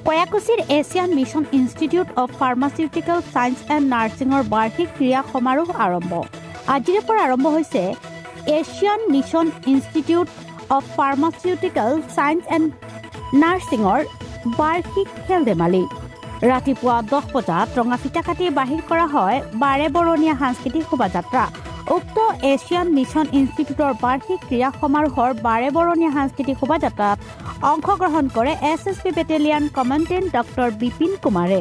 কয়াকুছিৰ Asian mission institute of pharmaceutical science and নাৰ্ছিঙৰ বাৰ্ষিক ক্ৰীড়া সমাৰোহ আৰম্ভ। আজিৰে পৰা আৰম্ভ হৈছে Asian mission institute of pharmaceutical science and নাৰ্ছিঙৰ বাৰ্ষিক খেল ধেমালি। ৰাতিপুৱা 10 বজাত ৰঙা ফিতা কাটি বাহিৰ কৰা হয় 12 বৰণীয়া সাংস্কৃতিক শোভাযাত্ৰা। উক্ত এছিয়ান মিছন ইনষ্টিটিউটৰ বাৰ্ষিক ক্ৰীড়া সমাৰোহৰ 12 বৰণীয়া সাংস্কৃতিক শোভাযাত্ৰাত অংশগ্ৰহণ কৰে SSB battalion commandant doctor Bipin কুমাৰে।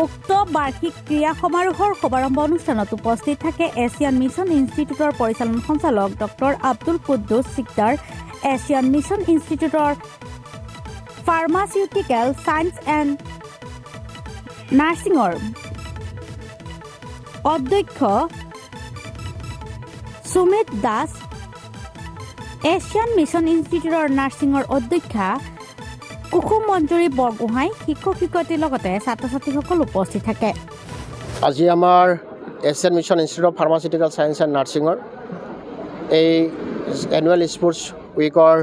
উক্ত বাৰ্ষিক ক্ৰীড়া সমাৰোহৰ শুভাৰম্ভ অনুষ্ঠানত উপস্থিত থাকে এছিয়ান মিছন ইনষ্টিটিউটৰ পৰিচালন সঞ্চালক doctor Abdul Quddus Sikdar, Asian mission ইনষ্টিটিউটৰ ফাৰ্মাচিউটিকেল ছায়েন্স এণ্ড নাৰ্ছিঙৰ অধ্যক্ষ সুমিত দাস, এছিয়ান মিছন ইনষ্টিটিউটৰ নাৰ্ছিঙৰ অধ্যক্ষা কুসুম মঞ্জুৰী বৰগোহাঁই, শিক্ষক শিক্ষয়িত্ৰীৰ লগতে ছাত্ৰ ছাত্ৰীসকল উপস্থিত থাকে। আজি আমাৰ Asian mission institute of pharmaceutical science and নাৰ্ছিঙৰ এই এনুৱেল স্পৰ্টছ উইকৰ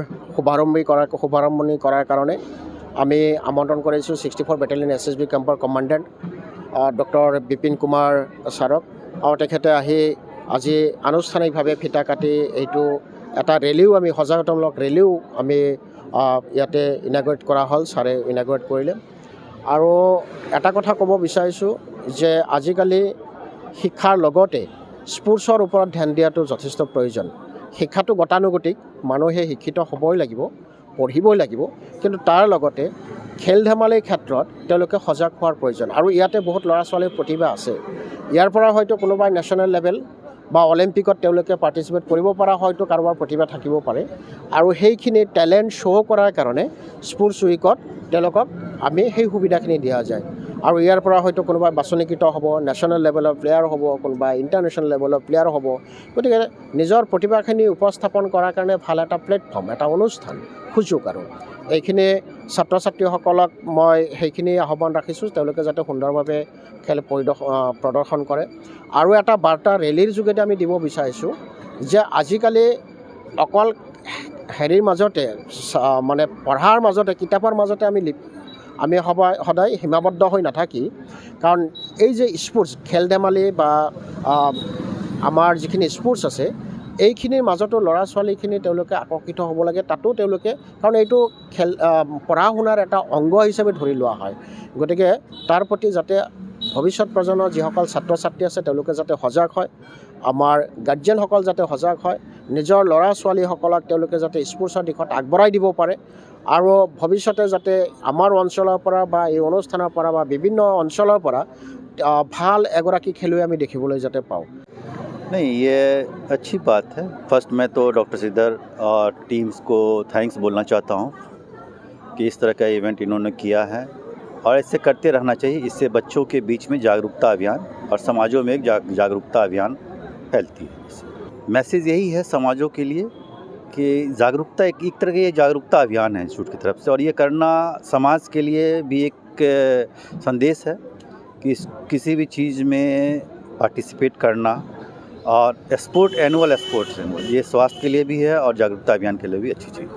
শুভাৰম্ভণি কৰাৰ কাৰণে আমি আমন্ত্ৰণ কৰিছোঁ 64 বেটেলিয়ন SSB কেম্পৰ কমাণ্ডেণ্ট ডক্টৰ বিপিন কুমাৰ ছাৰক, আৰু তেখেতে আহি আজি আনুষ্ঠানিকভাৱে ফিতা কাটি এইটো এটা ৰেলীও আমি সজাগতামূলক ৰেলীও আমি ইয়াতে ইনাগুৰেট কৰা হ'ল, ছাৰে ইনাগুৰেট কৰিলে। আৰু এটা কথা ক'ব বিচাৰিছোঁ যে আজিকালি শিক্ষাৰ লগতে স্পৰ্টছৰ ওপৰত ধ্যান দিয়াটো যথেষ্ট প্ৰয়োজন। শিক্ষাটো গতানুগতিক, মানুহে শিক্ষিত হ'বই লাগিব, পঢ়িবই লাগিব, কিন্তু তাৰ লগতে খেল ধেমালিৰ ক্ষেত্ৰত তেওঁলোকে সজাগ হোৱাৰ প্ৰয়োজন। আৰু ইয়াতে বহুত ল'ৰা ছোৱালীৰ প্ৰতিভা আছে, ইয়াৰ পৰা হয়তো কোনোবাই নেশ্যনেল লেভেল বা অলিম্পিকত তেওঁলোকে পাৰ্টিচিপেট কৰিব পৰা হয়তো কাৰোবাৰ প্ৰতিভা থাকিব পাৰে, আৰু সেইখিনি টেলেণ্ট শ্ব' কৰাৰ কাৰণে স্পৰ্টছ উইকত তেওঁলোকক আমি সেই সুবিধাখিনি দিয়া যায়। আৰু ইয়াৰ পৰা হয়তো কোনোবাই বাছনিকৃত হ'ব, নেশ্যনেল লেভেলৰ প্লেয়াৰ হ'ব, কোনোবাই ইণ্টাৰনেশ্যনেল লেভেলৰ প্লেয়াৰ হ'ব। গতিকে নিজৰ প্ৰতিভাখিনি উপস্থাপন কৰাৰ কাৰণে ভাল এটা প্লেটফৰ্ম, এটা অনুষ্ঠান, সুযোগ। আৰু এইখিনি ছাত্ৰ ছাত্ৰীসকলক মই সেইখিনি আহ্বান ৰাখিছোঁ, তেওঁলোকে যাতে সুন্দৰভাৱে খেল প্ৰদৰ্শন কৰে। আৰু এটা বাৰ্তা ৰেলীৰ যোগেদি আমি দিব বিচাৰিছোঁ যে আজিকালি অকল হেৰিৰ মাজতে মানে পঢ়াৰ মাজতে, কিতাপৰ মাজতে আমি সদায় সীমাবদ্ধ হৈ নাথাকি, কাৰণ এই যে স্পৰ্টছ খেল ধেমালি বা আমাৰ যিখিনি স্পৰ্টছ আছে এইখিনিৰ মাজতো ল'ৰা ছোৱালীখিনি তেওঁলোকে আকৰ্ষিত হ'ব লাগে। তাতো তেওঁলোকে, কাৰণ এইটো পঢ়া শুনাৰ এটা অংগ হিচাপে ধৰি লোৱা হয়। গতিকে তাৰ প্ৰতি যাতে ভৱিষ্যত প্ৰজন্মৰ যিসকল ছাত্ৰ ছাত্ৰী আছে তেওঁলোকে যাতে সজাগ হয়, আমাৰ গাৰ্জেনসকল যাতে সজাগ হয়, নিজৰ ল'ৰা ছোৱালীসকলক তেওঁলোকে যাতে স্পৰ্টছৰ দিশত আগবঢ়াই দিব পাৰে, আৰু ভৱিষ্যতে যাতে আমাৰ অঞ্চলৰ পৰা বা এই অনুষ্ঠানৰ পৰা বা বিভিন্ন অঞ্চলৰ পৰা ভাল এগৰাকী খেলুৱৈ আমি দেখিবলৈ যাতে পাওঁ। नहीं, ये अच्छी बात है। फर्स्ट मैं तो डॉक्टर सिकदर और टीम्स को थैंक्स बोलना चाहता हूँ कि इस तरह का इवेंट इन्होंने किया है, और ऐसे करते रहना चाहिए। इससे बच्चों के बीच में जागरूकता अभियान और समाजों में एक जागरूकता अभियान फैलती है। मैसेज यही है समाजों के लिए कि जागरूकता एक तरह का ये जागरूकता अभियान है इंस्टीट्यूट की तरफ से, और ये करना समाज के लिए भी एक संदेश है कि किसी भी चीज़ में पार्टिसिपेट करना, और स्पोर्ट एनुअल स्पोर्ट्स ये स्वास्थ्य के लिए भी है और जागरूकता अभियान के लिए भी अच्छी चीज़ है।